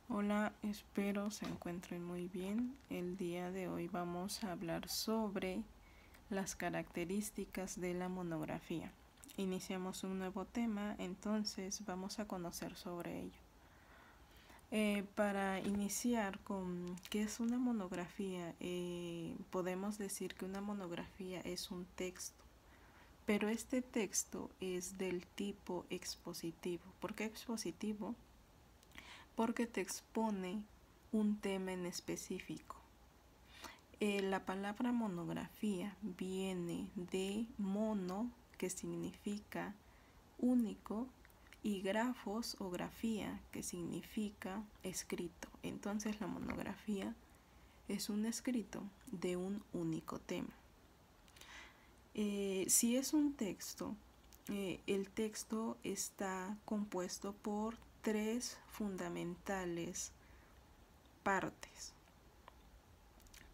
Hola, espero se encuentren muy bien. El día de hoy vamos a hablar sobre las características de la monografía. Iniciamos un nuevo tema, entonces vamos a conocer sobre ello. Para iniciar con qué es una monografía, podemos decir que una monografía es un texto, pero este texto es del tipo expositivo. ¿Por qué expositivo? Porque te expone un tema en específico. La palabra monografía viene de mono, que significa único, y grafos o grafía, que significa escrito. Entonces la monografía es un escrito de un único tema. Si es un texto, el texto está compuesto por tres fundamentales partes.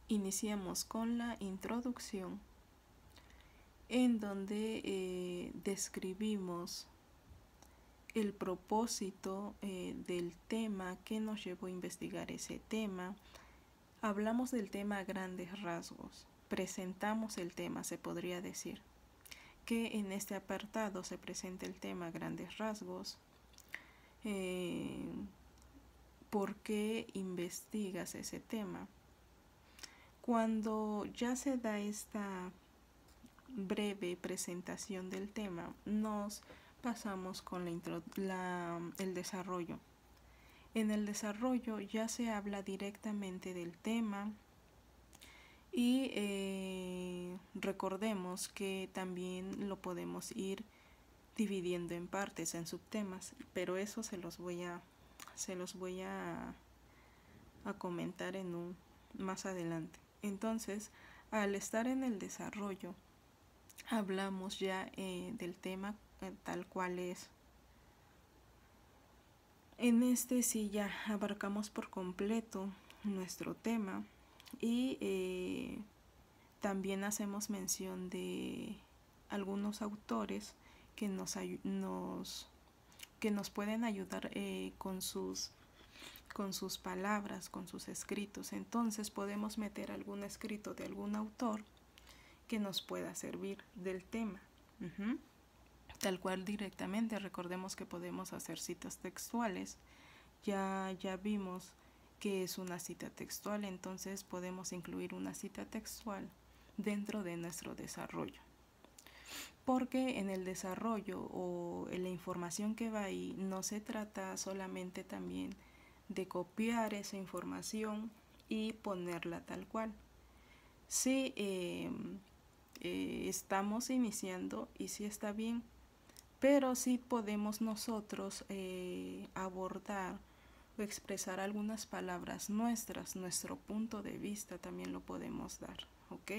Iniciamos con la introducción, en donde describimos el propósito del tema que nos llevó a investigar ese tema. Hablamos del tema a grandes rasgos, presentamos el tema, se podría decir que en este apartado se presenta el tema a grandes rasgos. ¿Por qué investigas ese tema? Cuando ya se da esta breve presentación del tema, nos pasamos con el desarrollo. En el desarrollo ya se habla directamente del tema y recordemos que también lo podemos ir dividiendo en partes, en subtemas, pero eso se los voy a comentar más adelante. Entonces, al estar en el desarrollo, hablamos ya del tema tal cual es. En este sí ya abarcamos por completo nuestro tema y también hacemos mención de algunos autores que nos pueden ayudar con sus palabras, con sus escritos. Entonces podemos meter algún escrito de algún autor que nos pueda servir del tema. Tal cual directamente. Recordemos que podemos hacer citas textuales. Ya vimos que es una cita textual, entonces podemos incluir una cita textual dentro de nuestro desarrollo. Porque en el desarrollo o en la información que va ahí no se trata solamente también de copiar esa información y ponerla tal cual. Sí, estamos iniciando y sí está bien, pero sí podemos nosotros abordar o expresar algunas palabras nuestras, nuestro punto de vista también lo podemos dar, ¿ok?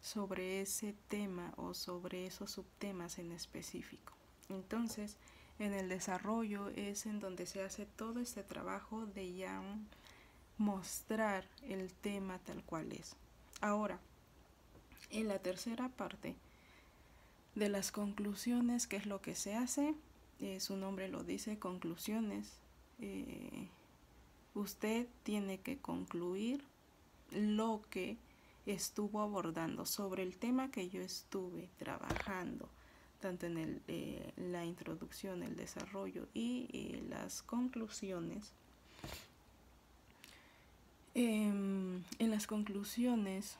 Sobre ese tema o sobre esos subtemas en específico. Entonces, en el desarrollo es en donde se hace todo este trabajo de ya mostrar el tema tal cual es. Ahora, en la tercera parte de las conclusiones, ¿qué es lo que se hace? Su nombre lo dice, conclusiones. Usted tiene que concluir lo que estuvo abordando sobre el tema que yo estuve trabajando, tanto en la introducción, el desarrollo y las conclusiones. En las conclusiones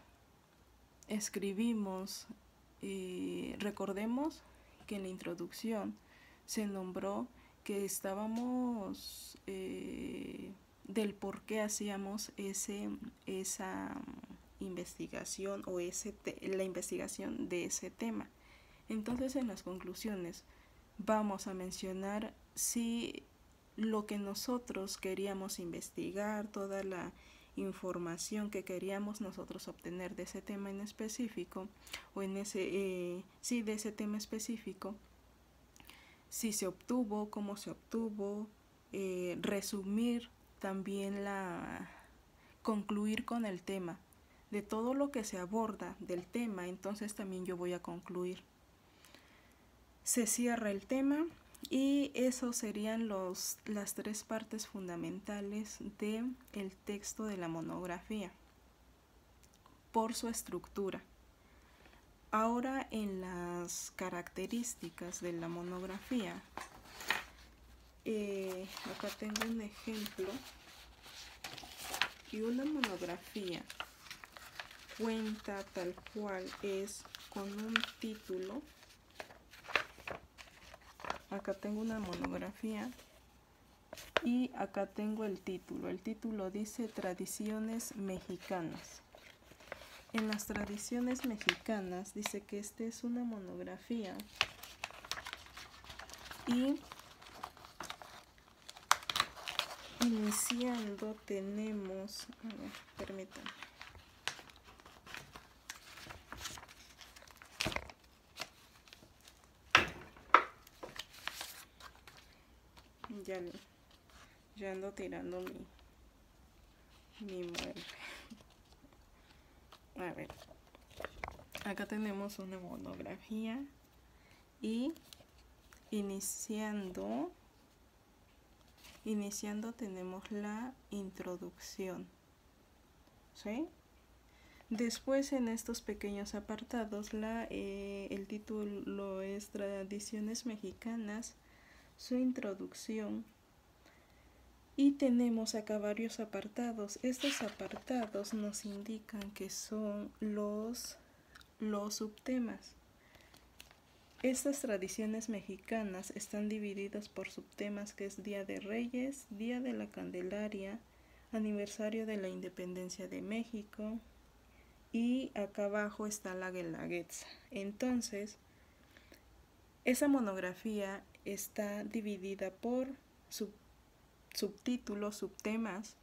escribimos, recordemos que en la introducción se nombró que estábamos del por qué hacíamos esa investigación o la investigación de ese tema. Entonces en las conclusiones vamos a mencionar si lo que nosotros queríamos investigar, toda la información que queríamos nosotros obtener de ese tema en específico o de ese tema específico, si se obtuvo, cómo se obtuvo, resumir también concluir con el tema de todo lo que se aborda del tema. Entonces también yo voy a concluir. Se cierra el tema Y esos serían las tres partes fundamentales del texto de la monografía, por su estructura. Ahora, en las características de la monografía, acá tengo un ejemplo. Y una monografía cuenta tal cual es con un título. Acá tengo una monografía y acá tengo el título. El título dice Tradiciones Mexicanas. En las tradiciones mexicanas dice que esta es una monografía y iniciando tenemos, a ver, permítanme. Ya ando tirando mi mueble. A ver, acá tenemos una monografía y iniciando tenemos la introducción, ¿sí? Después, en estos pequeños apartados, el título es Tradiciones Mexicanas, su introducción, y tenemos acá varios apartados. Estos apartados nos indican que son los subtemas. Estas tradiciones mexicanas están divididas por subtemas, que es Día de Reyes, Día de la Candelaria, Aniversario de la Independencia de México, y acá abajo está la Guelaguetza. Entonces, esa monografía está dividida por subtítulos, subtemas,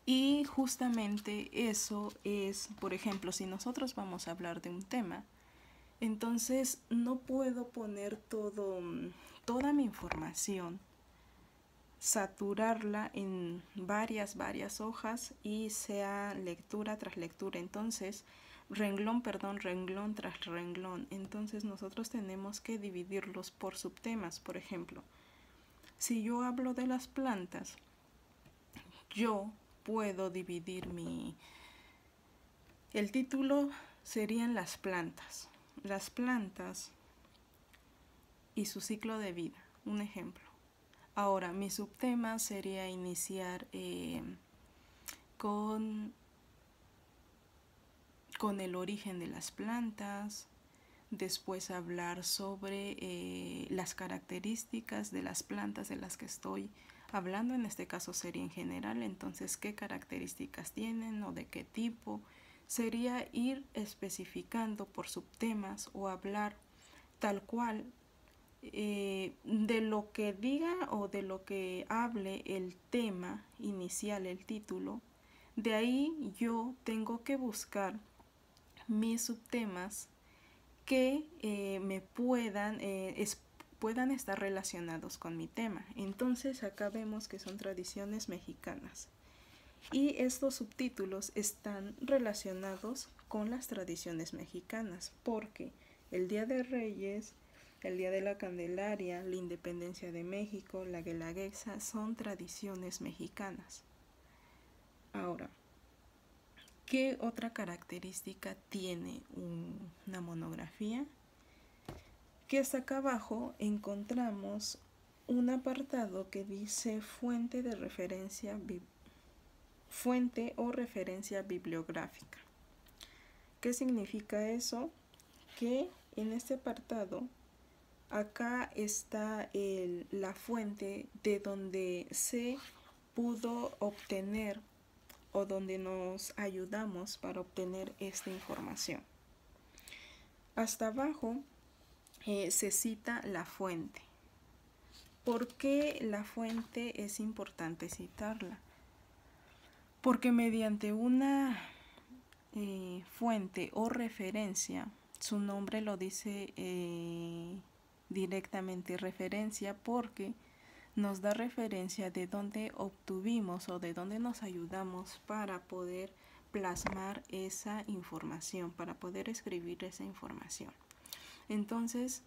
y justamente eso es, por ejemplo, si nosotros vamos a hablar de un tema, entonces no puedo poner toda mi información, saturarla en varias hojas y sea lectura tras lectura. Entonces, renglón tras renglón. Entonces nosotros tenemos que dividirlos por subtemas. Por ejemplo, si yo hablo de las plantas, yo puedo dividir el título serían las plantas y su ciclo de vida, un ejemplo. Ahora, mi subtema sería iniciar con el origen de las plantas, después hablar sobre las características de las plantas de las que estoy hablando. En este caso sería en general, entonces qué características tienen o de qué tipo. Sería ir especificando por subtemas o hablar tal cual de lo que diga o de lo que hable el tema inicial, el título. De ahí yo tengo que buscar mis subtemas que me puedan estar relacionados con mi tema. Entonces acá vemos que son tradiciones mexicanas y estos subtítulos están relacionados con las tradiciones mexicanas, porque el Día de Reyes, el Día de la Candelaria, la Independencia de México, la Guelaguetza son tradiciones mexicanas. Ahora, ¿qué otra característica tiene una monografía? Que hasta acá abajo encontramos un apartado que dice fuente o referencia bibliográfica. ¿Qué significa eso? Que en este apartado acá está la fuente de donde se pudo obtener o donde nos ayudamos para obtener esta información. Hasta abajo se cita la fuente. ¿Por qué la fuente es importante citarla? Porque mediante una fuente o referencia, su nombre lo dice directamente, referencia, porque nos da referencia de dónde obtuvimos o de dónde nos ayudamos para poder plasmar esa información, para poder escribir esa información. Entonces,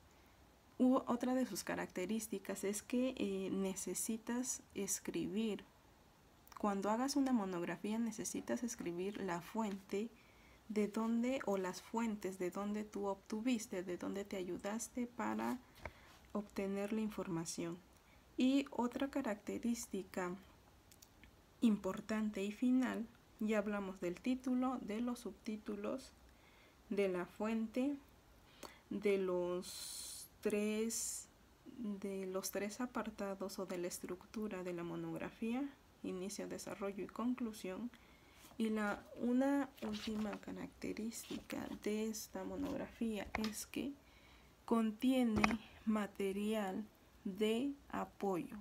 Otra de sus características es que necesitas escribir. Cuando hagas una monografía necesitas escribir la fuente de dónde o las fuentes de dónde tú obtuviste, de dónde te ayudaste para obtener la información. Y otra característica importante y final, ya hablamos del título, de los subtítulos, de la fuente, de los tres apartados o de la estructura de la monografía: inicio, desarrollo y conclusión. Y una última característica de esta monografía es que contiene material de apoyo.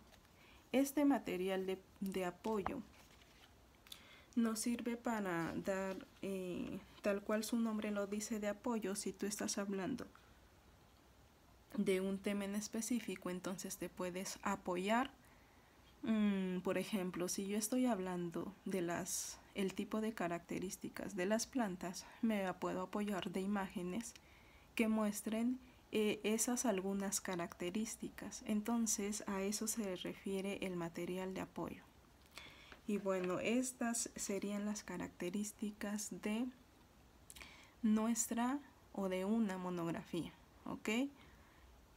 Este material de apoyo nos sirve para dar, tal cual su nombre lo dice, de apoyo. Si tú estás hablando de un tema en específico, entonces te puedes apoyar. Por ejemplo, si yo estoy hablando de el tipo de características de las plantas, me puedo apoyar de imágenes que muestren esas algunas características. Entonces a eso se refiere el material de apoyo. Y bueno, estas serían las características de nuestra o de una monografía, ¿ok?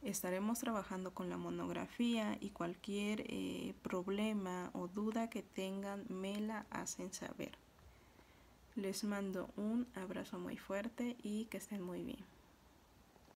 Estaremos trabajando con la monografía y cualquier problema o duda que tengan me la hacen saber. Les mando un abrazo muy fuerte y que estén muy bien.